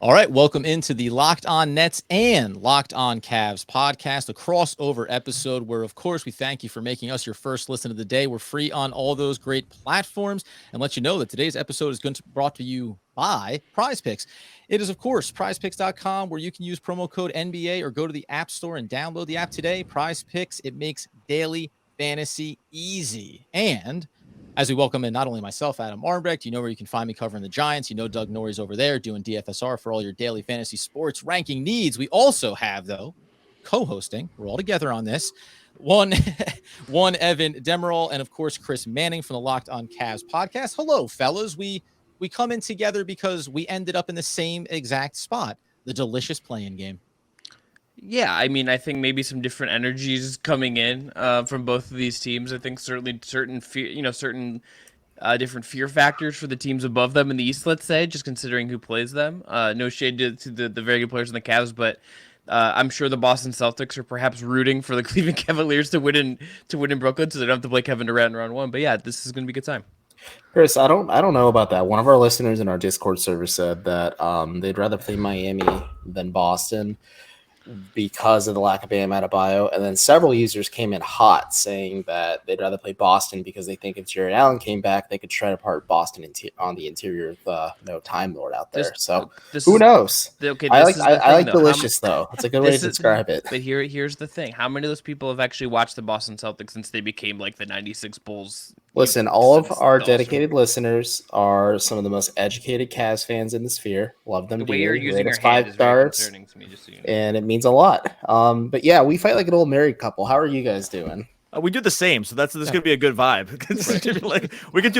All right, welcome into the Locked On Nets and Locked On Cavs podcast, a crossover episode where, of course, we thank you for making us your first listen of the day. We're free on all those great platforms and let you know that today's episode is going to be brought to you by PrizePicks. It is, of course, PrizePicks.com where you can use promo code NBA or go to the App Store and download the app today. PrizePicks, it makes daily fantasy easy. And as we welcome in not only myself, Adam Armbrecht, you know where you can find me covering the Giants. You know Doug Norrie's over there doing DFSR for all your daily fantasy sports ranking needs. We also have, though, co-hosting. We're all together on this. One Evan Dammarell, and of course Chris Manning from the Locked On Cavs podcast. Hello, fellas. We come in together because we ended up in the same exact spot, the delicious playing game. Yeah, I mean, I think maybe some different energies coming in from both of these teams. I think certainly certain different fear factors for the teams above them in the East. Let's say, just considering who plays them. No shade to the very good players in the Cavs, but I'm sure the Boston Celtics are perhaps rooting for the Cleveland Cavaliers to win in Brooklyn, so they don't have to play Kevin Durant in round one. But yeah, this is going to be a good time. Chris, I don't know about that. One of our listeners in our Discord server said that they'd rather play Miami than Boston because of the lack of Bam Adebayo, and then several users came in hot saying that they'd rather play Boston because they think if Jared Allen came back, they could shred apart Boston on the interior of no Time Lord out there. Who knows? Okay, I like delicious though. It's a good way to describe it. But here's the thing: how many of those people have actually watched the Boston Celtics since they became like the '96 Bulls? Listen, all of our dedicated listeners are some of the most educated Cavs fans in the sphere. Love them dearly. The way you're using your hand is 5 very stars, concerning to me, just so you know. and it means a lot. But yeah, we fight like an old married couple. How are you guys doing? We do the same, so this gonna be a good vibe. We could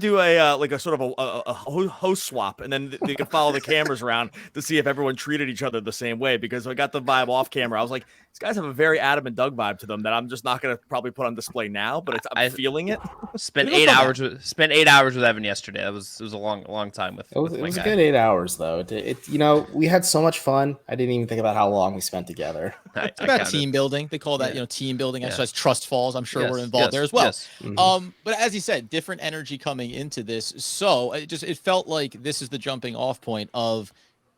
do a sort of a host swap, and then they could follow the cameras around to see if everyone treated each other the same way. Because I got the vibe off camera. I was like, these guys have a very Adam and Doug vibe to them that I'm just not gonna probably put on display now, but I'm feeling it. Spent 8 hours with Evan yesterday. It was a long time with. It was guy. a good 8 hours though. We had so much fun. I didn't even think about how long we spent together. It's about team building. They call that team building exercise. Trust falls. I'm sure we're involved there as well. Yes. Mm-hmm. But as you said, different energy coming into this. So it felt like this is the jumping off point of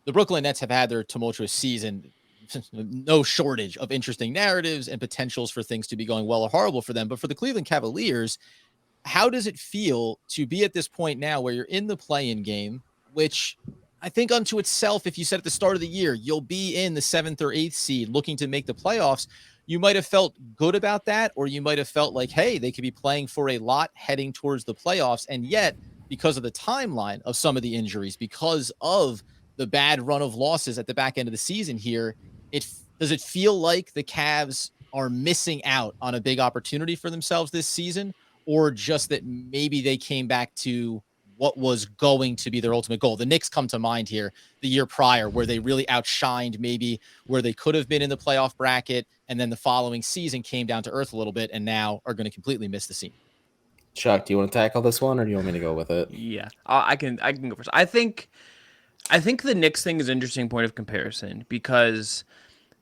the Brooklyn Nets have had their tumultuous season. No shortage of interesting narratives and potentials for things to be going well or horrible for them. But for the Cleveland Cavaliers, how does it feel to be at this point now where you're in the play-in game, which I think unto itself, if you said at the start of the year, you'll be in the 7th or 8th seed looking to make the playoffs, you might have felt good about that, or you might have felt like, hey, they could be playing for a lot heading towards the playoffs. And yet, because of the timeline of some of the injuries, because of the bad run of losses at the back end of the season here, does it feel like the Cavs are missing out on a big opportunity for themselves this season, or just that maybe they came back to what was going to be their ultimate goal? The Knicks come to mind here the year prior, where they really outshined maybe where they could have been in the playoff bracket, and then the following season came down to earth a little bit and now are going to completely miss the scene. Chuck, do you want to tackle this one, or do you want me to go with it? Yeah, I can go first. I think the Knicks thing is an interesting point of comparison because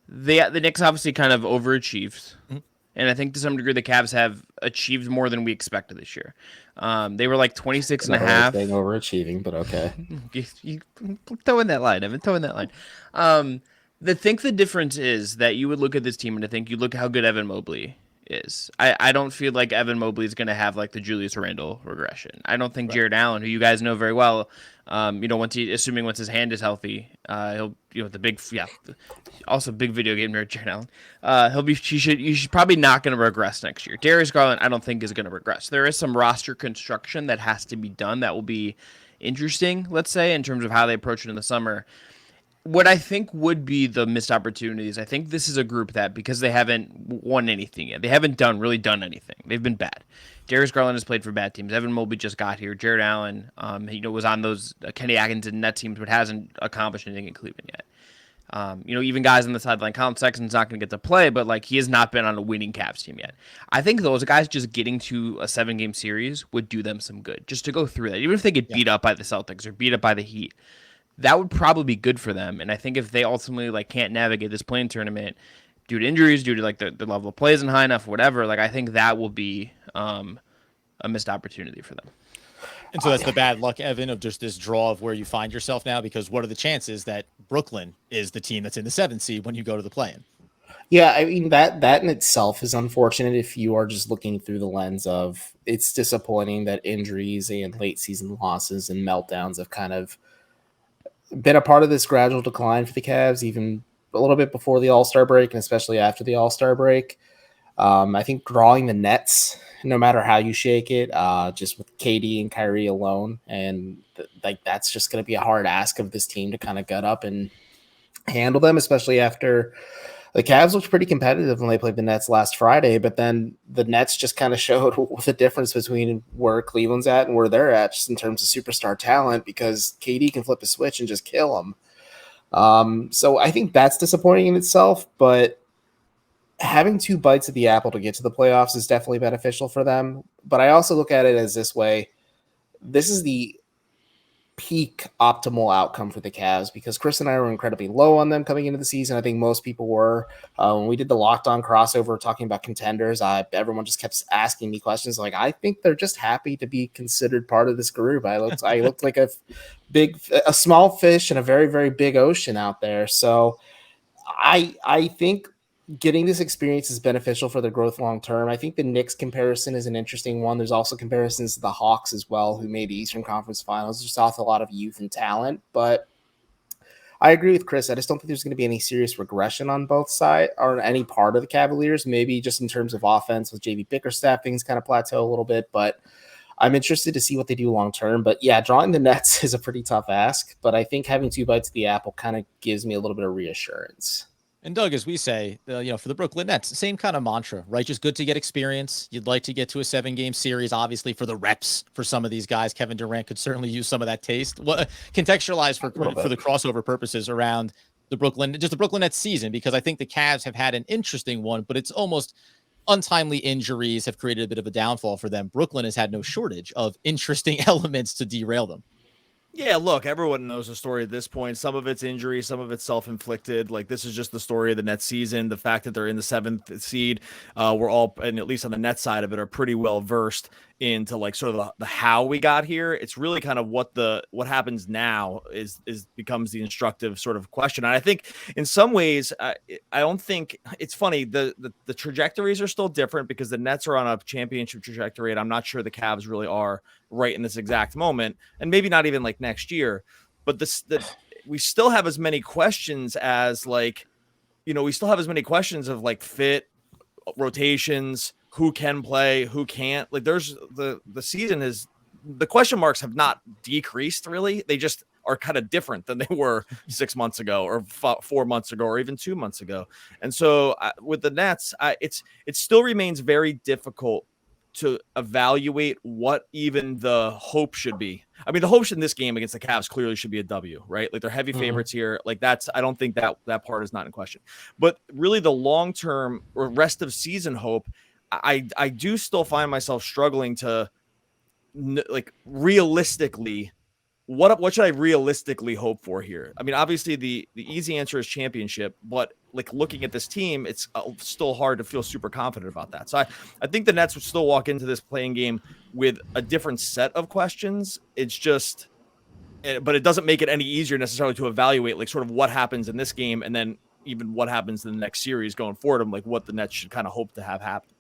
the Knicks obviously kind of overachieved. Mm-hmm. And I think to some degree the Cavs have achieved more than we expected this year. They were like 26 and a half. Overachieving, but okay. You toe in that line, Evan. Toe in that line. I think the difference is that you would look at this team and I think you look at how good Evan Mobley is. I don't feel like Evan Mobley is going to have like the Julius Randle regression. I don't think Jared Allen, who you guys know very well, once his hand is healthy, he'll also big video game nerd Jared Allen. He's probably not going to regress next year. Darius Garland, I don't think is going to regress. There is some roster construction that has to be done that will be interesting, let's say, in terms of how they approach it in the summer. What I think would be the missed opportunities, I think this is a group that, because they haven't won anything yet, they haven't really done anything. They've been bad. Darius Garland has played for bad teams. Evan Mobley just got here. Jared Allen, was on those Kenny Atkinson net teams, but hasn't accomplished anything in Cleveland yet. Even guys on the sideline, Colin Sexton's not going to get to play, but like he has not been on a winning Cavs team yet. I think those guys just getting to a 7-game series would do them some good, just to go through that. Even if they get beat up by the Celtics or beat up by the Heat, that would probably be good for them. And I think if they ultimately can't navigate this play-in tournament due to injuries, due to the level of play isn't high enough, whatever, I think that will be a missed opportunity for them. And so that's the bad luck, Evan, of just this draw of where you find yourself now, because what are the chances that Brooklyn is the team that's in the 7th seed when you go to the play-in? Yeah, I mean that in itself is unfortunate if you are just looking through the lens of it's disappointing that injuries and late season losses and meltdowns have kind of been a part of this gradual decline for the Cavs, even a little bit before the All-Star break and especially after the All-Star break. I think drawing the Nets, no matter how you shake it, just with KD and Kyrie alone, and that's just going to be a hard ask of this team to kind of gut up and handle them, especially after the Cavs looked pretty competitive when they played the Nets last Friday, but then the Nets just kind of showed the difference between where Cleveland's at and where they're at just in terms of superstar talent, because KD can flip a switch and just kill them. So I think that's disappointing in itself, but having 2 bites of the apple to get to the playoffs is definitely beneficial for them. But I also look at it as this way. This is the peak optimal outcome for the Cavs, because Chris and I were incredibly low on them coming into the season. I think most people were. When we did the Locked On crossover talking about contenders, everyone just kept asking me questions like, I think they're just happy to be considered part of this group. I looked like a small fish in a very, very big ocean out there. So I think getting this experience is beneficial for their growth long term. I think the Knicks comparison is an interesting one. There's also comparisons to the Hawks as well, who made the Eastern Conference Finals. Just off a lot of youth and talent. But I agree with Chris. I just don't think there's going to be any serious regression on both sides or any part of the Cavaliers. Maybe just in terms of offense with JV Bickerstaff, things kind of plateau a little bit. But I'm interested to see what they do long term. But yeah, drawing the Nets is a pretty tough ask. But I think having 2 bites of the apple kind of gives me a little bit of reassurance. And Doug, as we say, for the Brooklyn Nets, same kind of mantra, right? Just good to get experience. You'd like to get to a 7-game series, obviously, for the reps for some of these guys. Kevin Durant could certainly use some of that taste. What contextualize for the crossover purposes around the Brooklyn Nets season, because I think the Cavs have had an interesting one, but it's almost untimely injuries have created a bit of a downfall for them. Brooklyn has had no shortage of interesting elements to derail them. Yeah, look, everyone knows the story at this point. Some of it's injury, some of it's self-inflicted. Like, this is just the story of the Nets season. The fact that they're in the 7th seed, we're all, and at least on the Nets side of it, are pretty well versed into like sort of the how we got here. It's really kind of what happens now is becomes the instructive sort of question. And I think in some ways, I don't think it's funny. The trajectories are still different because the Nets are on a championship trajectory, and I'm not sure the Cavs really are right in this exact moment, and maybe not even like next year. But we still have as many questions as like, we still have as many questions of like fit, rotations, who can play, who can't. Like, there's the season is, the question marks have not decreased really. They just are kind of different than they were 6 months ago or 4 months ago or even 2 months ago. And so with the Nets, it still remains very difficult to evaluate what even the hope should be. I mean, the hope in this game against the Cavs clearly should be a W, right? Like, they're heavy favorites here. Like, I don't think that part is not in question. But really the long-term or rest of season hope, I do still find myself struggling to like realistically, what should I realistically hope for here? I mean, obviously the easy answer is championship, but like looking at this team, it's still hard to feel super confident about that. So I think the Nets would still walk into this playing game with a different set of questions. It's just, but it doesn't make it any easier necessarily to evaluate like sort of what happens in this game and then even what happens in the next series going forward, and like what the Nets should kind of hope to have happen.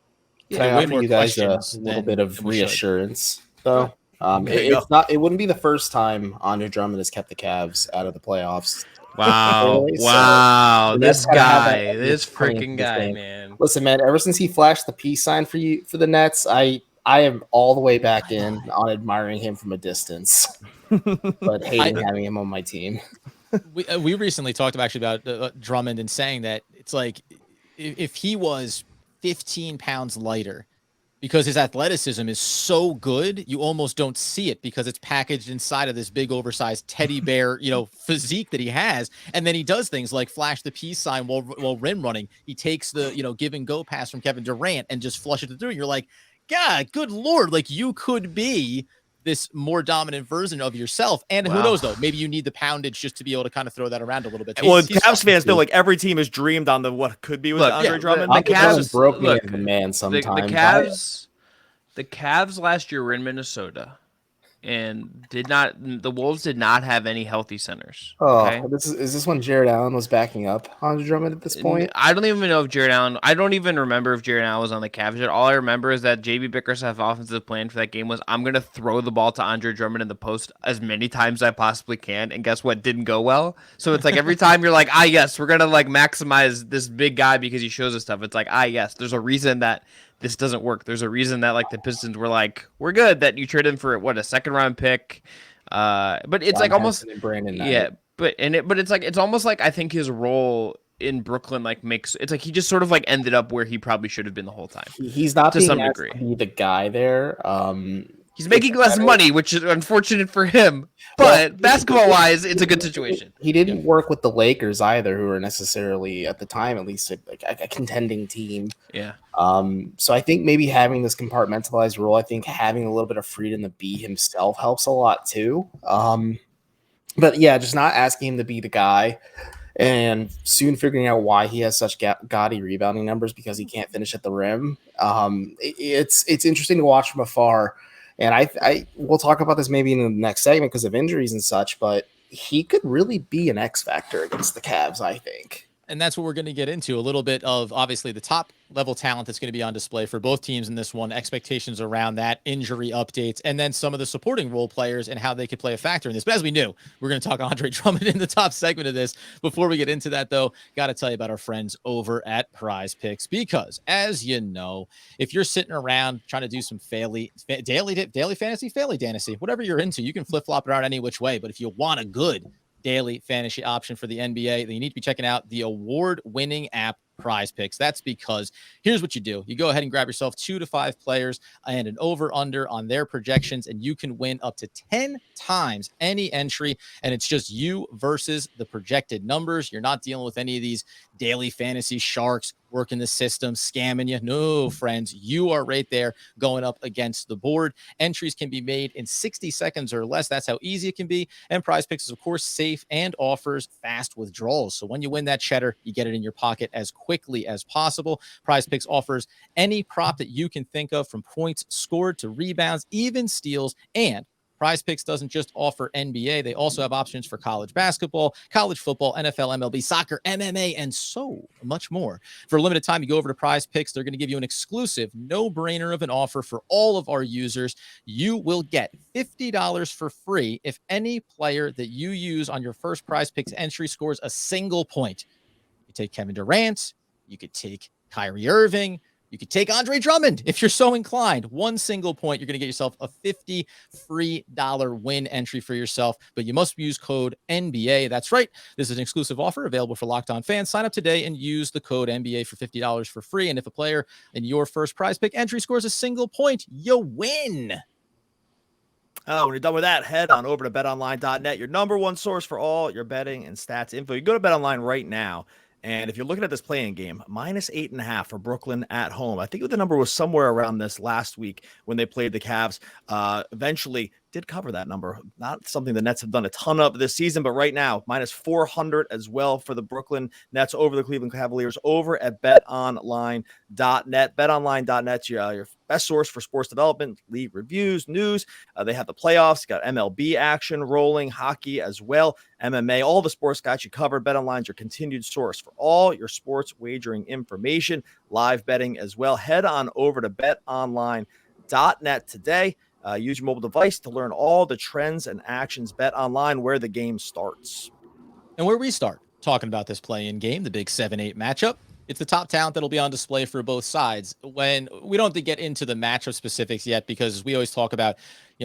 Can I offer you guys a little bit of reassurance, though? It wouldn't be the first time Andre Drummond has kept the Cavs out of the playoffs. Wow. Wow. This freaking guy, man. Listen, man, ever since he flashed the peace sign for the Nets, I am all the way back in on admiring him from a distance, but hating having him on my team. We recently talked about Drummond and saying that it's like if he was 15 pounds lighter, because his athleticism is so good, you almost don't see it because it's packaged inside of this big oversized teddy bear, physique that he has. And then he does things like flash the peace sign while rim running. He takes the, give and go pass from Kevin Durant and just flush it through. And you're like, God, good Lord. Like, you could be this more dominant version of yourself. And who knows though, maybe you need the poundage just to be able to kind of throw that around a little bit. Well, Cavs fans know like every team has dreamed on what could be with Andre Drummond. The Cavs broke me as a man sometimes. The Cavs last year were in Minnesota. and the Wolves did not have any healthy centers. Oh, Okay. is this when Jared Allen was backing up Andre Drummond at this point? I don't even know if Jared Allen. I don't even remember if Jared Allen was on the Cavs yet. All I remember is that JB Bickerstaff's offensive plan for that game was, I'm gonna throw the ball to Andre Drummond in the post as many times as I possibly can. And guess what? Didn't go well. So it's like every time you're like, yes, we're gonna like maximize this big guy because he shows us stuff. It's like, yes, there's a reason that this doesn't work. There's a reason that like the Pistons were like, we're good that you traded him for what, a second round pick. But it's John like almost Henson and Brandon Knight. yeah. But it's like it's almost like I think his role in Brooklyn like makes it's like he just sort of like ended up where he probably should have been the whole time. He's not to being some asked degree. to be the guy there. He's making less money, which is unfortunate for him. But basketball wise, it's a good situation. He didn't work with the Lakers either, who were necessarily at the time at least a contending team. Yeah. So I think maybe having this compartmentalized role, I think having a little bit of freedom to be himself helps a lot too. But yeah, just not asking him to be the guy, and soon figuring out why he has such gaudy rebounding numbers because he can't finish at the rim. It's interesting to watch from afar, and I we'll talk about this maybe in the next segment because of injuries and such. But he could really be an X factor against the Cavs, I think. And that's what we're going to get into, a little bit of obviously the top level talent that's going to be on display for both teams in this one, expectations around that, injury updates, and then some of the supporting role players and how they could play a factor in this. But as we knew, we're going to talk Andre Drummond in the top segment of this. Before we get into that, though, got to tell you about our friends over at PrizePicks, because as you know, if you're sitting around trying to do some daily fantasy, whatever you're into, you can flip flop it around any which way. But if you want a good daily fantasy option for the NBA, then you need to be checking out the award-winning app PrizePicks. That's because here's what you do. You go ahead and grab yourself 2 to 5 players and an over-under on their projections, and you can win up to 10 times any entry, and it's just you versus the projected numbers. You're not dealing with any of these daily fantasy sharks working the system, scamming you. No, friends, you are right there going up against the board. Entries can be made in 60 seconds or less. That's how easy it can be. And PrizePicks is, of course, safe and offers fast withdrawals. So when you win that cheddar, you get it in your pocket as quickly as possible. PrizePicks offers any prop that you can think of, from points scored to rebounds, even steals, and PrizePicks doesn't just offer NBA. They also have options for college basketball, college football, NFL, MLB, soccer, MMA, and so much more. For a limited time, you go over to PrizePicks. They're going to give you an exclusive no-brainer of an offer for all of our users. You will get $50 for free if any player that you use on your first PrizePicks entry scores a single point. You take Kevin Durant. You could take Kyrie Irving. You could take Andre Drummond if you're so inclined. One single point, you're going to get yourself a $50 free win entry for yourself, but you must use code NBA. That's right. This is an exclusive offer available for Locked On fans. Sign up today and use the code NBA for $50 for free. And if a player in your first PrizePick entry scores a single point, you win. When you're done with that, head on over to betonline.net, your number one source for all your betting and stats info. You go to BetOnline right now. And if you're looking at this playing game, -8.5 for Brooklyn at home. I think the number was somewhere around this last week when they played the Cavs. Eventually did cover that number. Not something the Nets have done a ton of this season, but right now, -400 as well for the Brooklyn Nets over the Cleveland Cavaliers over at betonline.net. BetOnline.net's your best source for sports development, league reviews, news. They have the playoffs, got MLB action rolling, hockey as well, MMA, all the sports got you covered. BetOnline's your continued source for all your sports wagering information, live betting as well. Head on over to betonline.net today. Use your mobile device to learn all the trends and actions. BetOnline, where the game starts. And where we start talking about this play-in game, the big 7-8 matchup, it's the top talent that'll be on display for both sides. When we don't have to get into the matchup specifics yet, because we always talk about,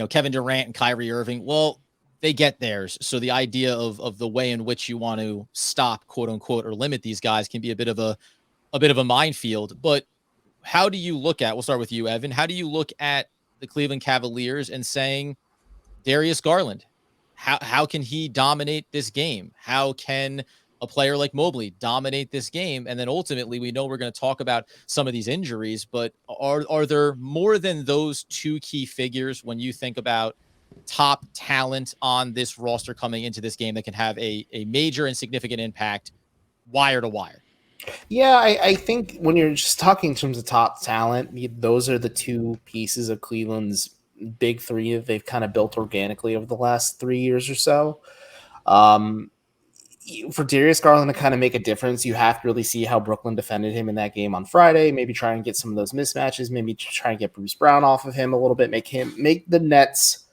Kevin Durant and Kyrie Irving. Well, they get theirs. So the idea of the way in which you want to stop, quote unquote, or limit these guys can be a bit of a minefield. But how do you look at, we'll start with you, Evan. How do you look at the Cleveland Cavaliers and saying, Darius Garland, how can he dominate this game? How can a player like Mobley dominate this game? And then ultimately, we know we're going to talk about some of these injuries, but are there more than those two key figures when you think about top talent on this roster coming into this game that can have a major and significant impact wire to wire? Yeah, I think when you're just talking in terms of top talent, those are the two pieces of Cleveland's big three that they've kind of built organically over the last 3 years or so. For Darius Garland to kind of make a difference, you have to really see how Brooklyn defended him in that game on Friday. Maybe try and get some of those mismatches. Maybe try and get Bruce Brown off of him a little bit. Make the Nets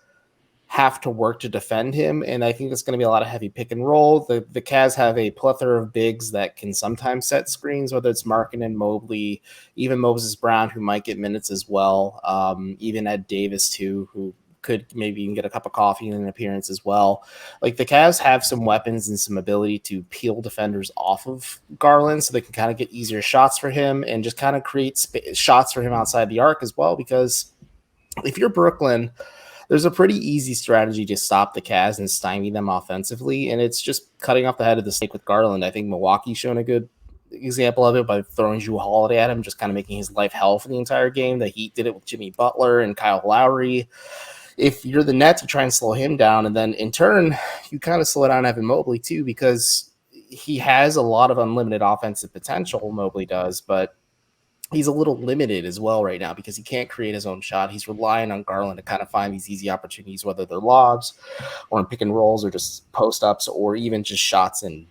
have to work to defend him, and I think it's going to be a lot of heavy pick and roll. The Cavs have a plethora of bigs that can sometimes set screens, whether it's Markkanen, Mobley, even Moses Brown, who might get minutes as well. Even Ed Davis too, who could maybe even get a cup of coffee in an appearance as well. Like, the Cavs have some weapons and some ability to peel defenders off of Garland so they can kind of get easier shots for him and just kind of create shots for him outside the arc as well. Because if you're Brooklyn, there's a pretty easy strategy to stop the Cavs and stymie them offensively, and it's just cutting off the head of the snake with Garland. I think Milwaukee's shown a good example of it by throwing Jrue Holiday at him, just kind of making his life hell for the entire game. The Heat did it with Jimmy Butler and Kyle Lowry. If you're the Nets, you try and slow him down, and then in turn, you kind of slow down Evan Mobley too, because he has a lot of unlimited offensive potential, Mobley does, but he's a little limited as well right now because he can't create his own shot. He's relying on Garland to kind of find these easy opportunities, whether they're lobs or in pick and rolls or just post-ups or even just shots in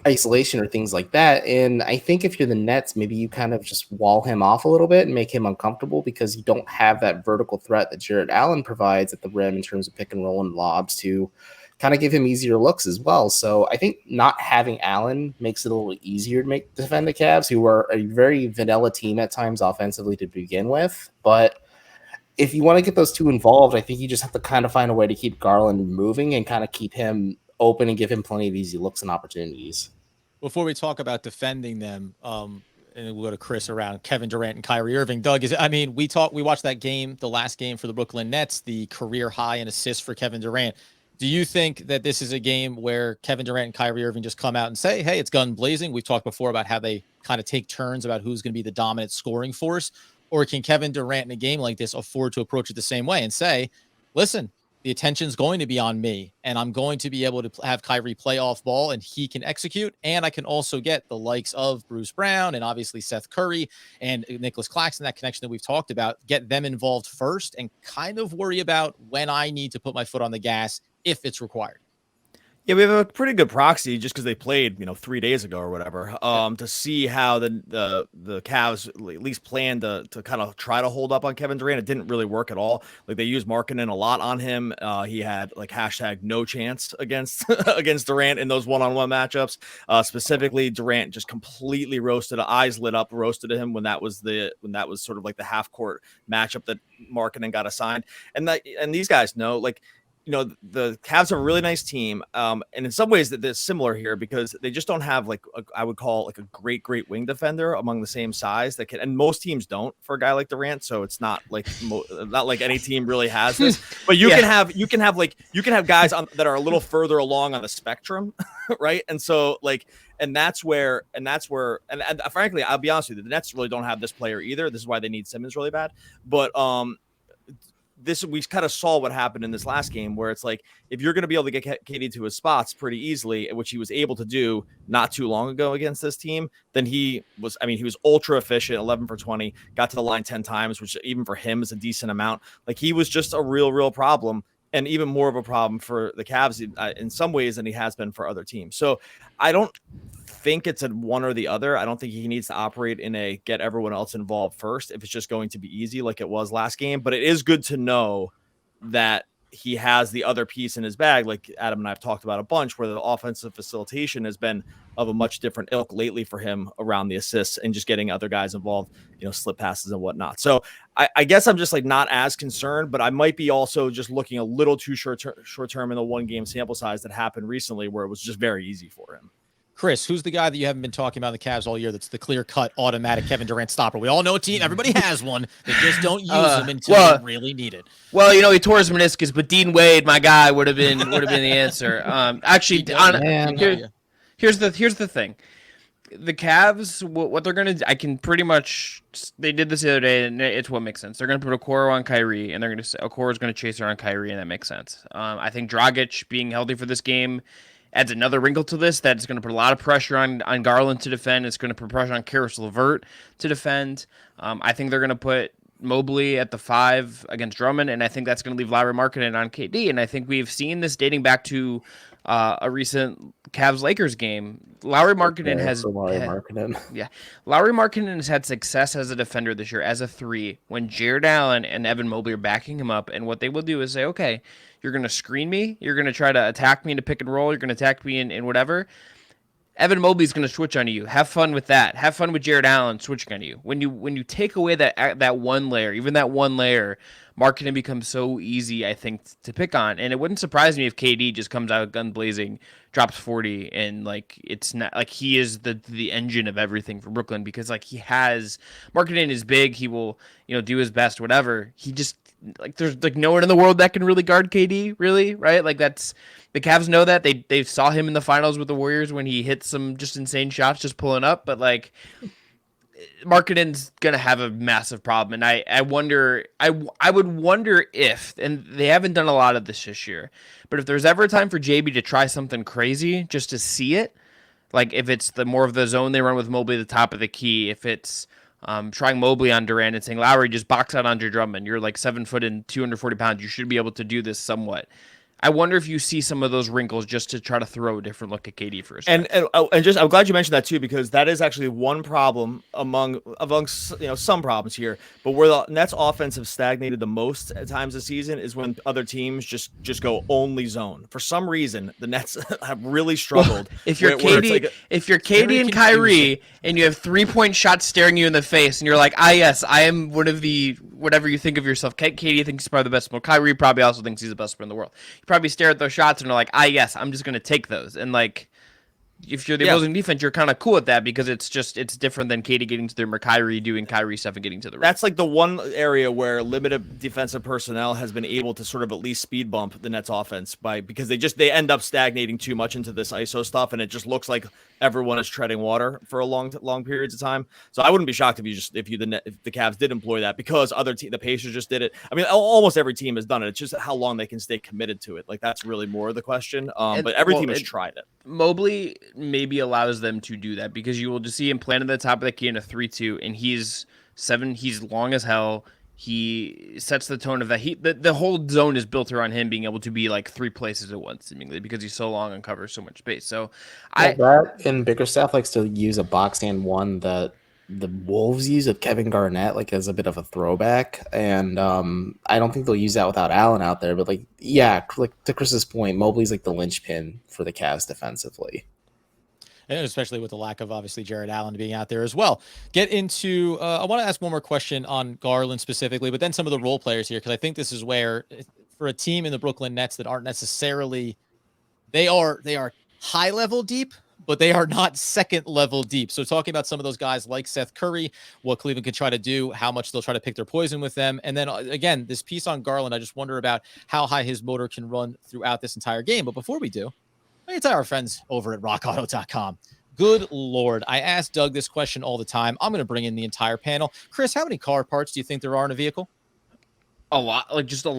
isolation or things like that. And I think if you're the Nets, maybe you kind of just wall him off a little bit and make him uncomfortable because you don't have that vertical threat that Jarrett Allen provides at the rim in terms of pick and roll and lobs to kind of give him easier looks as well. So I think not having Allen makes it a little easier to defend the Cavs, who are a very vanilla team at times offensively to begin with. But if you want to get those two involved, I think you just have to kind of find a way to keep Garland moving and kind of keep him open and give him plenty of easy looks and opportunities. Before we talk about defending them, and we'll go to Chris around Kevin Durant and Kyrie Irving. Doug, we watched that game, the last game for the Brooklyn Nets, the career high in assists for Kevin Durant. Do you think that this is a game where Kevin Durant and Kyrie Irving just come out and say, hey, it's gun blazing? We've talked before about how they kind of take turns about who's going to be the dominant scoring force. Or can Kevin Durant in a game like this afford to approach it the same way and say, listen, the attention's going to be on me, and I'm going to be able to have Kyrie play off ball, and he can execute, and I can also get the likes of Bruce Brown and obviously Seth Curry and Nicholas Claxton, that connection that we've talked about, get them involved first and kind of worry about when I need to put my foot on the gas if it's required. Yeah, we have a pretty good proxy just because they played, 3 days ago or whatever, to see how the Cavs at least planned to kind of try to hold up on Kevin Durant. It didn't really work at all. Like, they used Markkanen a lot on him. He had #no chance against against Durant in those one-on-one matchups. Specifically, Durant just completely roasted, eyes lit up, roasted him when that was sort of like the half court matchup that Markkanen got assigned. And these guys know, the Cavs have a really nice team. And in some ways that they're similar here because they just don't have I would call a great wing defender among the same size that can, and most teams don't for a guy like Durant. So it's not not like any team really has this, but you can have guys that are a little further along on the spectrum. Right. And so and that's where, frankly, I'll be honest with you, the Nets really don't have this player either. This is why they need Simmons really bad. But, we kind of saw what happened in this last game where it's like, if you're going to be able to get KD to his spots pretty easily, which he was able to do not too long ago against this team, then he was ultra efficient, 11 for 20, got to the line 10 times, which even for him is a decent amount. He was just a real problem, and even more of a problem for the Cavs in some ways than he has been for other teams. So I don't think it's a one or the other. I don't think he needs to operate in a get everyone else involved first if it's just going to be easy like it was last game. But it is good to know that he has the other piece in his bag, like Adam and I have talked about a bunch, where the offensive facilitation has been of a much different ilk lately for him around the assists and just getting other guys involved, slip passes and whatnot. So I guess I'm just not as concerned, but I might be also just looking a little too short term in the one game sample size that happened recently where it was just very easy for him. Chris, who's the guy that you haven't been talking about in the Cavs all year that's the clear-cut automatic Kevin Durant stopper? We all know a team. Everybody has one. They just don't use them until they really need it. Well, he tore his meniscus, but Dean Wade, my guy, would have been the answer. Here's the thing. The Cavs, what they're going to – I can pretty much – they did this the other day, and it's what makes sense. They're going to put Okoro on Kyrie, and they're going to say Okoro's going to chase around Kyrie, and that makes sense. I think Dragic being healthy for this game – adds another wrinkle to this that's going to put a lot of pressure on Garland to defend. It's going to put pressure on Karis LeVert to defend. I think they're going to put Mobley at the 5 against Drummond, and I think that's going to leave Lauri Markkanen on KD. And I think we've seen this dating back to a recent Cavs-Lakers game. Lauri Markkanen Lauri Markkanen has had success as a defender this year as a 3 when Jared Allen and Evan Mobley are backing him up. And what they will do is say, okay, you're going to screen me, you're going to try to attack me in a pick and roll, you're going to attack me in whatever. Evan Mobley's going to switch on you. Have fun with that. Have fun with Jared Allen switching on you. When you take away that one layer, even that one layer, Markkanen becomes so easy, I think, to pick on. And it wouldn't surprise me if KD just comes out gun blazing, drops 40, and like it's not like he is the engine of everything for Brooklyn, because like Markkanen is big. He will do his best, whatever. He just like there's like no one in the world that can really guard KD, really, right? Like that's. The Cavs know that. They saw him in the finals with the Warriors when he hit some just insane shots just pulling up. But, like, Markkanen's going to have a massive problem. And I wonder – I would wonder if – and they haven't done a lot of this year. But if there's ever a time for JB to try something crazy just to see it, like if it's the more of the zone they run with Mobley at the top of the key, if it's trying Mobley on Durant and saying, Lowry, just box out Andre Drummond. You're like 7 foot and 240 pounds. You should be able to do this somewhat. I wonder if you see some of those wrinkles just to try to throw a different look at KD for a second. And just I'm glad you mentioned that too, because that is actually one problem amongst some problems here. But where the Nets offense have stagnated the most at times this season is when other teams just go only zone. For some reason, the Nets have really struggled. Well, if you're KD and Kyrie and you have 3-point shots staring you in the face and you're like, yes, I am one of the whatever you think of yourself. KD thinks he's probably the best player. Kyrie probably also thinks he's the best player in the world. You probably stare at those shots and are like, yes, I'm just going to take those. And like, if you're the opposing defense, you're kind of cool with that because it's different than KD getting to the rim or Kyrie doing Kyrie stuff and getting to the rim. That's like the one area where limited defensive personnel has been able to sort of at least speed bump the Nets offense because they end up stagnating too much into this ISO stuff, and it just looks like everyone is treading water for a long periods of time. So I wouldn't be shocked if the Cavs did employ that because the Pacers just did it. I mean, almost every team has done it. It's just how long they can stay committed to it. Like that's really more the question. But every team has tried it. Mobley maybe allows them to do that because you will just see him planted at the top of the key in a 3-2, and he's long as hell. He sets the tone of that. The whole zone is built around him being able to be like 3 places at once, seemingly, because he's so long and covers so much space. So that and Bickerstaff likes to use a box and one that the Wolves use with Kevin Garnett, like as a bit of a throwback. And I don't think they'll use that without Allen out there. But like to Chris's point, Mobley's like the linchpin for the Cavs defensively. And especially with the lack of obviously Jared Allen being out there as well. Get into I want to ask one more question on Garland specifically, but then some of the role players here, because I think this is where for a team in the Brooklyn Nets that aren't necessarily they are high level deep, but they are not second level deep. So talking about some of those guys like Seth Curry, what Cleveland could try to do, how much they'll try to pick their poison with them. And then again, this piece on Garland, I just wonder about how high his motor can run throughout this entire game. But before we do, let me tell our friends over at rockauto.com. Good Lord. I ask Doug this question all the time. I'm going to bring in the entire panel. Chris, how many car parts do you think there are in a vehicle? A lot, like just a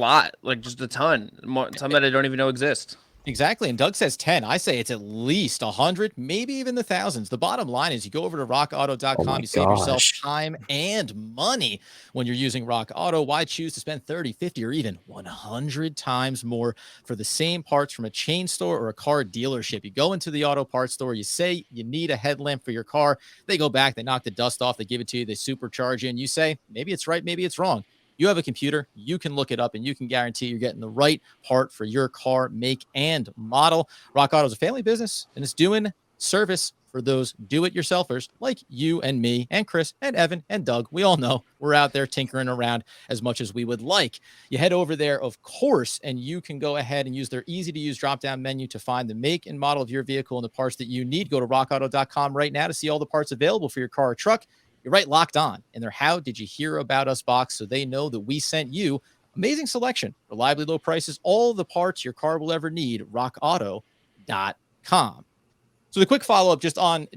ton. Some that I don't even know exist. Exactly. And Doug says 10. I say it's at least 100, maybe even the thousands. The bottom line is you go over to rockauto.com, you save yourself time and money when you're using Rock Auto. Why choose to spend 30, 50, or even 100 times more for the same parts from a chain store or a car dealership? You go into the auto parts store, you say you need a headlamp for your car. They go back, they knock the dust off, they give it to you, they supercharge you, and you say, maybe it's right, maybe it's wrong. You have a computer, you can look it up, and you can guarantee you're getting the right part for your car, make, and model. Rock Auto is a family business, and it's doing service for those do-it-yourselfers like you and me and Chris and Evan and Doug. We all know we're out there tinkering around as much as we would like. You head over there, of course, and you can go ahead and use their easy-to-use drop-down menu to find the make and model of your vehicle and the parts that you need. Go to rockauto.com right now to see all the parts available for your car or truck. You're right, locked on in their How Did You Hear About Us box, so they know that we sent you. Amazing selection, reliably low prices, all the parts your car will ever need. rockauto.com. So the quick follow-up just on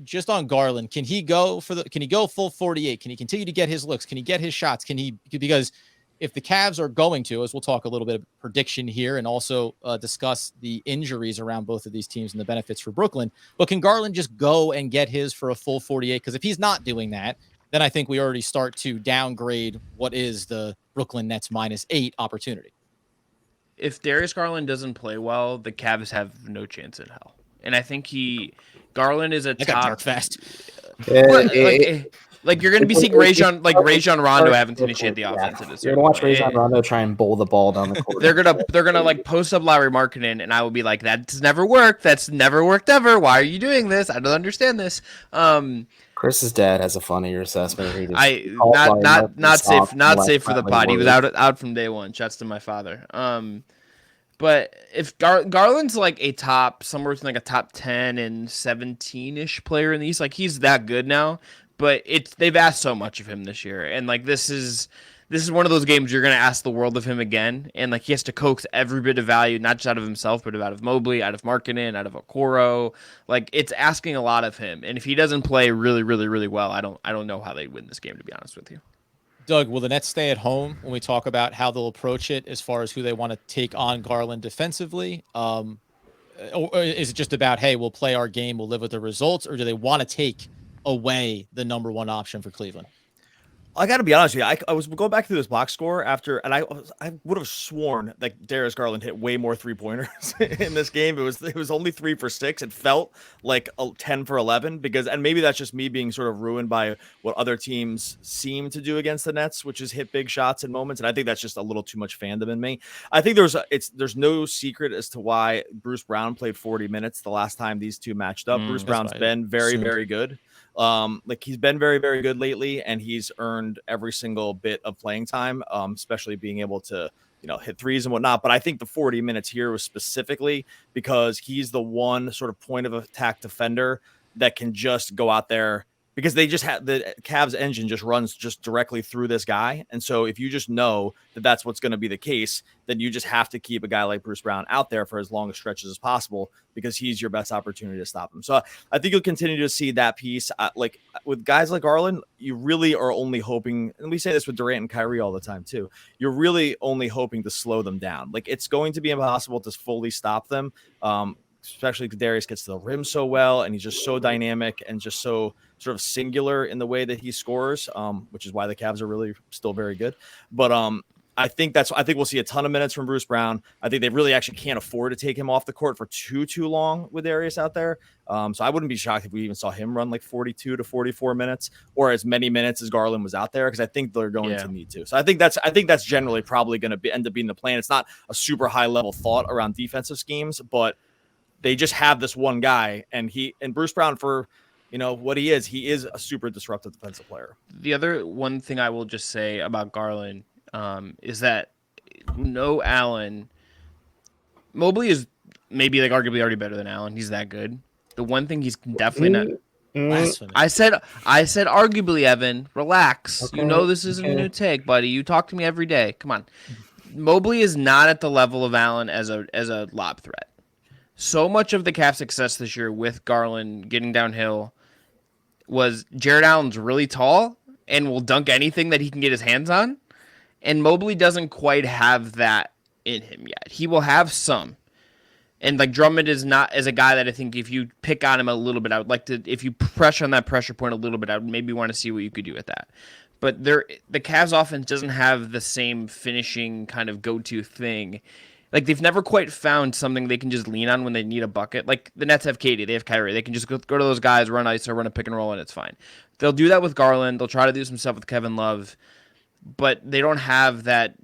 Garland, can he go full 48? Can he continue to get his looks? Can he get his shots? Because if the Cavs are going to, as we'll talk a little bit of prediction here and also discuss the injuries around both of these teams and the benefits for Brooklyn, but can Garland just go and get his for a full 48? Because if he's not doing that, then I think we already start to downgrade what is the Brooklyn Nets -8 opportunity. If Darius Garland doesn't play well, the Cavs have no chance in hell. And I think Garland is a That got top dark fast. Like you're going to be seeing Rajon Rondo having to initiate the offense. You're gonna watch Rajon Rondo try and bowl the ball down the court. They're gonna like post up Larry Markkinen, and I will be like, that's never worked. That's never worked ever. Why are you doing this? I don't understand this. Chris's dad has a funnier assessment. Not safe for the pod. He was out from day one. Shouts to my father. But if Garland's like somewhere between like a top 10 and 17-ish player in the East, like he's that good now. But they've asked so much of him this year, and like this is one of those games you're gonna ask the world of him again, and like he has to coax every bit of value, not just out of himself, but out of Mobley, out of Markkinen, out of Okoro. Like it's asking a lot of him, and if he doesn't play really, really, really well, I don't know how they win this game, to be honest with you. Doug, will the Nets stay at home when we talk about how they'll approach it as far as who they want to take on Garland defensively? Or is it just about, hey, we'll play our game, we'll live with the results, or do they want to take away the number one option for Cleveland? I got to be honest with you. I was going back through this box score after, and I would have sworn that Darius Garland hit way more 3-pointers in this game. It was only 3 for 6. It felt like 10 for 11 and maybe that's just me being sort of ruined by what other teams seem to do against the Nets, which is hit big shots in moments. And I think that's just a little too much fandom in me. I think there's no secret as to why Bruce Brown played 40 minutes the last time these two matched up. Bruce Brown's been very, very good. Like he's been very, very good lately, and he's earned every single bit of playing time, especially being able to, hit threes and whatnot. But I think the 40 minutes here was specifically because he's the one sort of point of attack defender that can just go out there, because they just have the Cavs engine just runs just directly through this guy. And so if you just know that that's what's going to be the case, then you just have to keep a guy like Bruce Brown out there for as long as stretches as possible, because he's your best opportunity to stop him. So I think you'll continue to see that piece. Like with guys like Garland, you really are only hoping, and we say this with Durant and Kyrie all the time too, you're really only hoping to slow them down. Like it's going to be impossible to fully stop them. Especially because Darius gets to the rim so well, and he's just so dynamic and just so sort of singular in the way that he scores, which is why the Cavs are really still very good. But I think we'll see a ton of minutes from Bruce Brown. I think they really actually can't afford to take him off the court for too long with Darius out there. So I wouldn't be shocked if we even saw him run like 42 to 44 minutes or as many minutes as Garland was out there, because I think they're going to need to. So I think that's generally probably going to end up being the plan. It's not a super high level thought around defensive schemes, but they just have this one guy, and Bruce Brown, for what he is a super disruptive defensive player. The other one thing I will just say about Garland is that no Allen. Mobley is maybe like arguably already better than Allen. He's that good. The one thing he's definitely not. I said arguably, Evan. Relax. Okay. You know this isn't a new take, buddy. You talk to me every day. Come on. Mobley is not at the level of Allen as a lob threat. So much of the Cavs' success this year with Garland getting downhill was Jared Allen's really tall and will dunk anything that he can get his hands on. And Mobley doesn't quite have that in him yet. He will have some. And like Drummond is a guy that I think if you pick on him a little bit, I would like to, if you pressure on that pressure point a little bit, I would maybe want to see what you could do with that. But the Cavs offense doesn't have the same finishing kind of go-to thing. Like, they've never quite found something they can just lean on when they need a bucket. Like, the Nets have KD, they have Kyrie. They can just go to those guys, run iso, run a pick and roll, and it's fine. They'll do that with Garland. They'll try to do some stuff with Kevin Love. But they don't have that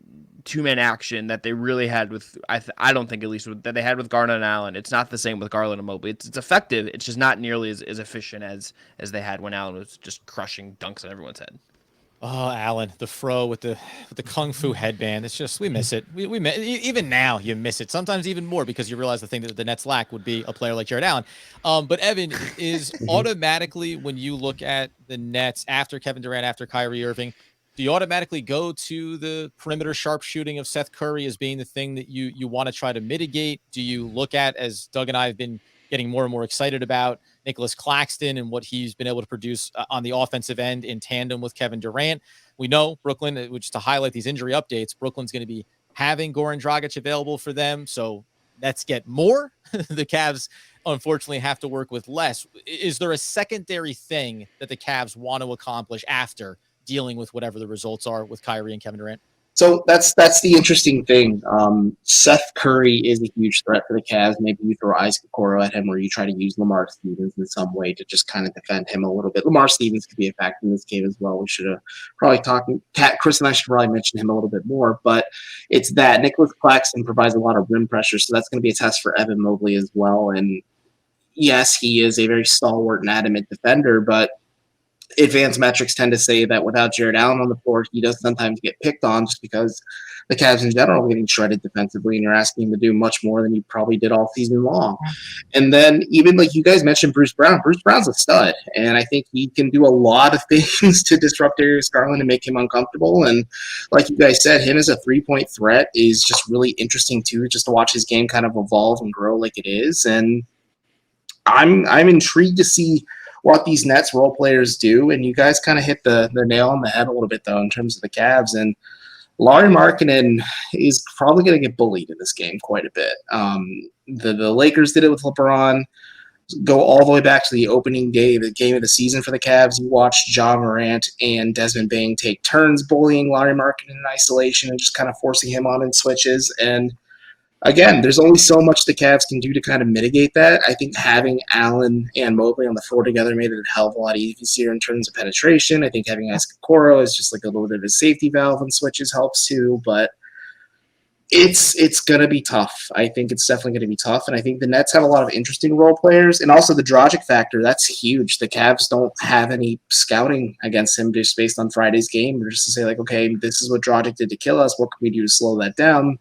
two-man action that they really had with, I don't think at least, that they had with Garland and Allen. It's not the same with Garland and Mobley. It's effective. It's just not nearly as efficient as they had when Allen was just crushing dunks on everyone's head. Oh, Allen, the fro with the kung fu headband. It's just, we miss it. We even now you miss it. Sometimes even more, because you realize the thing that the Nets lack would be a player like Jared Allen. But Evan, is automatically when you look at the Nets after Kevin Durant, after Kyrie Irving, do you automatically go to the perimeter sharpshooting of Seth Curry as being the thing that you want to try to mitigate? Do you look at, as Doug and I have been getting more and more excited about, Nicholas Claxton and what he's been able to produce on the offensive end in tandem with Kevin Durant? We know Brooklyn, just to highlight these injury updates, Brooklyn's going to be having Goran Dragic available for them. So let's get more. The Cavs unfortunately have to work with less. Is there a secondary thing that the Cavs want to accomplish after dealing with whatever the results are with Kyrie and Kevin Durant? So that's the interesting thing. Seth Curry is a huge threat for the Cavs. Maybe you throw Isaac Okoro at him, or you try to use Lamar Stevens in some way to just kind of defend him a little bit. Lamar Stevens could be a factor in this game as well. We should have probably talked. Chris and I should probably mention him a little bit more. But it's that Nicholas Claxton provides a lot of rim pressure, so that's going to be a test for Evan Mobley as well. And yes, he is a very stalwart and adamant defender, but advanced metrics tend to say that without Jared Allen on the floor, he does sometimes get picked on just because the Cavs in general are getting shredded defensively, and you're asking him to do much more than you probably did all season long. And then even like you guys mentioned, Bruce Brown. Bruce Brown's a stud, and I think he can do a lot of things to disrupt Darius Garland and make him uncomfortable. And like you guys said, him as a 3-point threat is just really interesting too, just to watch his game kind of evolve and grow like it is. And I'm intrigued to see what these Nets role players do. And you guys kind of hit the nail on the head a little bit, though, in terms of the Cavs. And Lauri Markkanen is probably going to get bullied in this game quite a bit. The Lakers did it with LeBron. Go all the way back to the opening day, the game of the season for the Cavs. You watched Ja Morant and Desmond Bane take turns bullying Lauri Markkanen in isolation and just kind of forcing him on in switches. And again, there's only so much the Cavs can do to kind of mitigate that. I think having Allen and Mobley on the floor together made it a hell of a lot easier in terms of penetration. I think having Isaac Okoro is just like a little bit of a safety valve and switches helps too. But it's going to be tough. I think it's definitely going to be tough. And I think the Nets have a lot of interesting role players. And also the Dragic factor, that's huge. The Cavs don't have any scouting against him just based on Friday's game. Or just to say, like, okay, this is what Dragic did to kill us. What can we do to slow that down?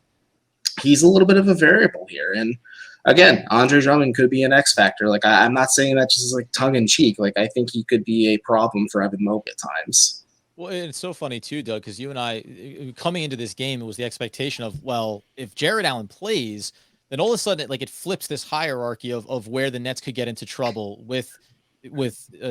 He's a little bit of a variable here. And again, Andre Drummond could be an X factor. Like, I'm not saying that just like tongue in cheek. Like, I think he could be a problem for Evan Mobley at times. Well, it's so funny too, Doug, because you and I, coming into this game, it was the expectation of, well, if Jared Allen plays, then all of a sudden it flips this hierarchy of where the Nets could get into trouble with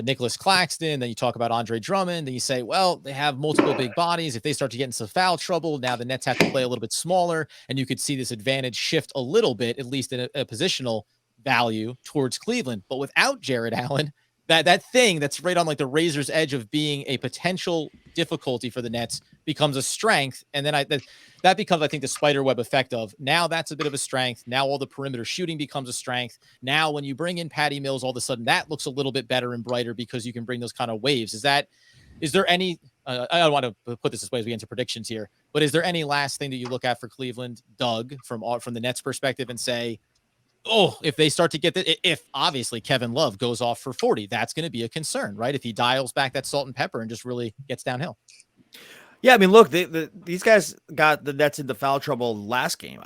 Nicholas Claxton. Then you talk about Andre Drummond. Then you say, well, they have multiple big bodies. If they start to get into foul trouble, now the Nets have to play a little bit smaller, and you could see this advantage shift a little bit, at least in a positional value towards Cleveland. But without Jared Allen, that thing that's right on like the razor's edge of being a potential difficulty for the Nets becomes a strength. And then that becomes, I think, the spider web effect of now that's a bit of a strength. Now all the perimeter shooting becomes a strength. Now when you bring in Patty Mills, all of a sudden that looks a little bit better and brighter because you can bring those kind of waves. Is there any, I don't want to put this way as we get into predictions here, but is there any last thing that you look at for Cleveland, Doug, from the Nets perspective and say, oh, if they start to get if obviously Kevin Love goes off for 40, that's going to be a concern, right? If he dials back that salt and pepper and just really gets downhill. Yeah, I mean, look, these guys got the Nets into foul trouble last game.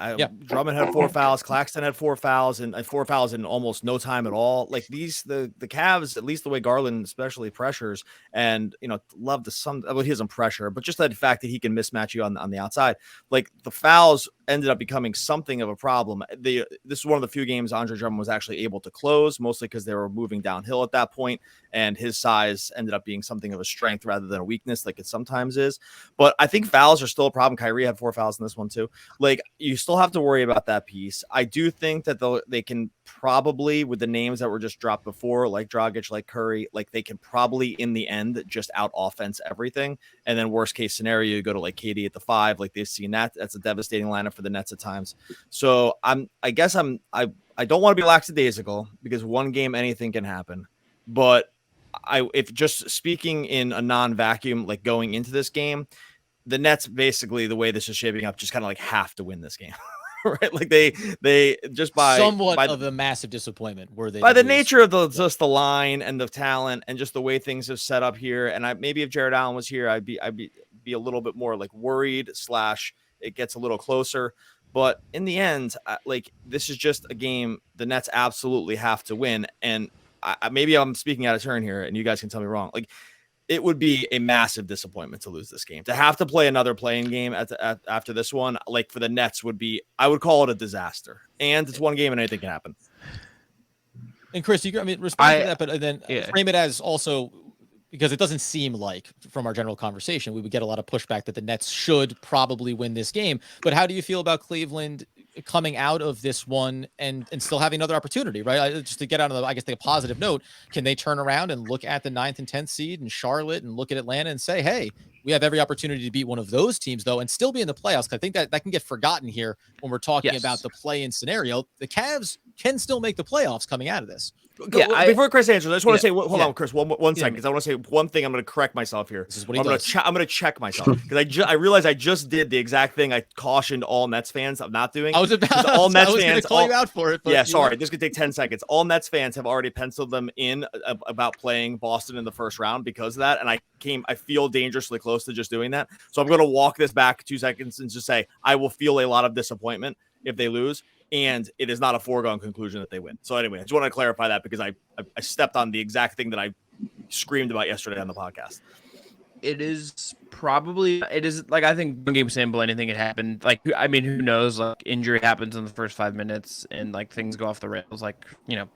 Drummond had 4 fouls, Claxton had 4 fouls, and 4 fouls in almost no time at all. Like the Cavs, at least the way Garland especially pressures, and Love he doesn't pressure, but just that fact that he can mismatch you on the outside. Like the fouls ended up becoming something of a problem. This is one of the few games Andre Drummond was actually able to close, mostly because they were moving downhill at that point, and his size ended up being something of a strength rather than a weakness, like it sometimes is. But I think fouls are still a problem. Kyrie had 4 fouls in this one too. Like, you still have to worry about that piece. I do think that they can probably, with the names that were just dropped before, like Dragic, like Curry, like they can probably in the end just out offense everything. And then worst case scenario, you go to like KD at the 5, like they've seen that. That's a devastating lineup for the Nets at times. So I don't want to be lackadaisical because one game anything can happen. But if just speaking in a non-vacuum, like going into this game, the Nets basically, the way this is shaping up, just kind of like have to win this game. Right? Like they just by of a massive disappointment were they by the nature of just the line and the talent and just the way things have set up here. And maybe if Jared Allen was here, I'd be a little bit more like worried / it gets a little closer. But in the end, like this is just a game the Nets absolutely have to win. And maybe I'm speaking out of turn here, and you guys can tell me wrong. Like, it would be a massive disappointment to lose this game. To have to play another playing game after this one, like for the Nets, I would call it a disaster. And it's one game, and anything can happen. And Chris, respond to that, but then frame it as also, because it doesn't seem like from our general conversation we would get a lot of pushback that the Nets should probably win this game. But how do you feel about Cleveland coming out of this one and still having another opportunity, right? Just to get out of the, I guess, the positive note, can they turn around and look at the 9th and 10th seed and Charlotte and look at Atlanta and say, hey, we have every opportunity to beat one of those teams, though, and still be in the playoffs? I think that can get forgotten here when we're talking about the play-in scenario. The Cavs can still make the playoffs coming out of this. Before Chris answers, I just want to say, hold on, Chris, one second, because I want to say one thing. I'm going to correct myself here. This is what he I'm going to check myself because I realized I just did the exact thing I cautioned all Nets fans of not doing. I was about all Nets fans going to call you out for it. But yeah, sorry. This could take 10 seconds. All Nets fans have already penciled them in about playing Boston in the first round because of that, and I feel dangerously close to just doing that. So I'm going to walk this back 2 seconds and just say I will feel a lot of disappointment if they lose. And it is not a foregone conclusion that they win. So anyway, I just want to clarify that because I stepped on the exact thing that I screamed about yesterday on the podcast. It is like, I think one game sample, anything can happen. Like, I mean, who knows? Like, injury happens in the first 5 minutes and like things go off the rails. Like, you know,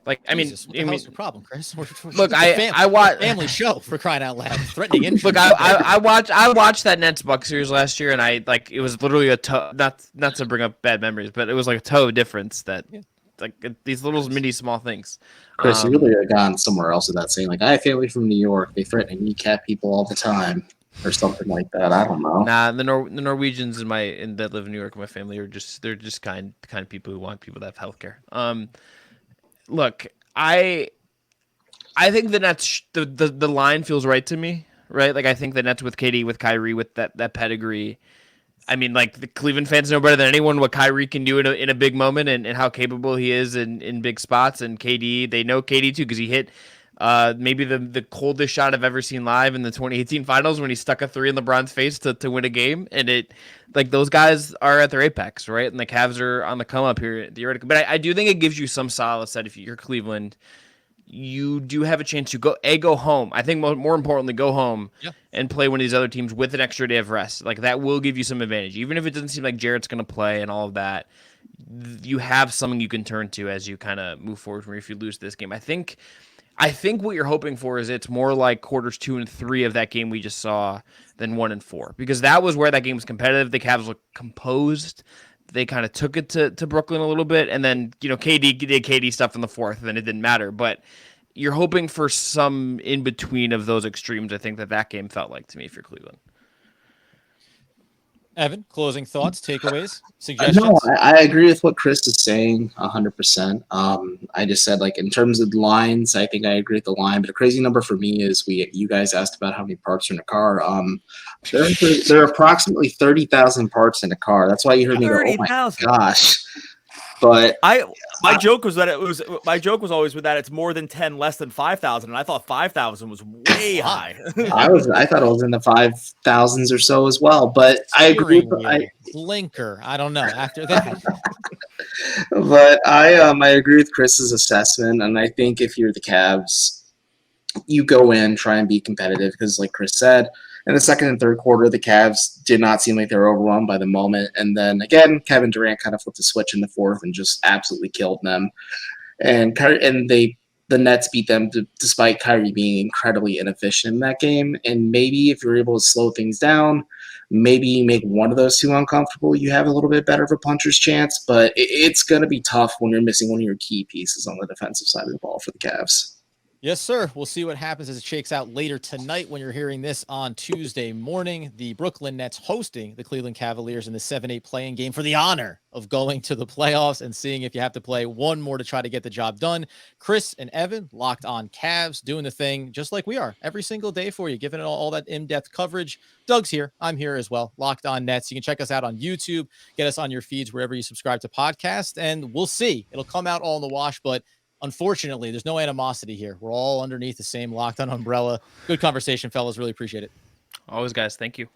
like, Jesus, what the hell's your problem, Chris? Look, I watch family show, for crying out loud. Threatening injury. Look, I watched that Nets Bucks series last year, and it was literally a toe. Not to bring up bad memories, but it was like a toe difference that. Yeah. Like these little mini small things. Chris, you really have gone somewhere else with that, saying like, I have family from New York. They threaten to kneecap people all the time, or something like that. I don't know. Nah, the Norwegians that live in New York, my family they're just kind people who want people to have healthcare. Look, I think the Nets the line feels right to me, right? Like I think the Nets with KD, with Kyrie, with that pedigree. I mean, like the Cleveland fans know better than anyone what Kyrie can do in a big moment and how capable he is in big spots. And KD, they know KD too because he hit maybe the coldest shot I've ever seen live in the 2018 finals when he stuck a 3 in LeBron's face to win a game. And it like those guys are at their apex, right? And the Cavs are on the come up here theoretically. But I do think it gives you some solace that if you're Cleveland, you do have a chance to go home. I think more importantly, go home and play one of these other teams with an extra day of rest. Like that will give you some advantage. Even if it doesn't seem like Jarrett's going to play and all of that, you have something you can turn to as you kind of move forward from if you lose this game. I think what you're hoping for is it's more like quarters 2 and 3 of that game we just saw than 1 and 4, because that was where that game was competitive. The Cavs looked composed. They kind of took it to Brooklyn a little bit, and then KD did KD stuff in the fourth, and then it didn't matter. But you're hoping for some in between of those extremes. I think that game felt like to me for Cleveland. Evan, closing thoughts, takeaways, suggestions? No, I agree with what Chris is saying 100%. I just said, like, in terms of the lines, I think I agree with the line. But a crazy number for me is you guys asked about how many parts are in a car. There are approximately 30,000 parts in a car. That's why you heard me go, oh my gosh. But my joke was always with that it's more than 10, less than 5,000, and I thought 5,000 was way high. I thought it was in the 5,000s or so as well. But I agree. Blinker. I don't know. After that, but I agree with Chris's assessment, and I think if you're the Cavs, you go in, try and be competitive because, like Chris said, in the second and third quarter, the Cavs did not seem like they were overwhelmed by the moment. And then again, Kevin Durant kind of flipped the switch in the fourth and just absolutely killed them. And the Nets beat them despite Kyrie being incredibly inefficient in that game. And maybe if you're able to slow things down, maybe you make one of those two uncomfortable, you have a little bit better of a puncher's chance. But it's going to be tough when you're missing one of your key pieces on the defensive side of the ball for the Cavs. Yes, sir. We'll see what happens as it shakes out later tonight when you're hearing this on Tuesday morning. The Brooklyn Nets hosting the Cleveland Cavaliers in the 7-8 playing game for the honor of going to the playoffs and seeing if you have to play one more to try to get the job done. Chris and Evan locked on Cavs, doing the thing just like we are every single day for you, giving it all that in-depth coverage. Doug's here. I'm here as well. Locked on Nets. You can check us out on YouTube, get us on your feeds wherever you subscribe to podcasts, and we'll see. It'll come out all in the wash, but unfortunately, there's no animosity here. We're all underneath the same Locked On umbrella. Good conversation, fellas. Really appreciate it. Always, guys. Thank you.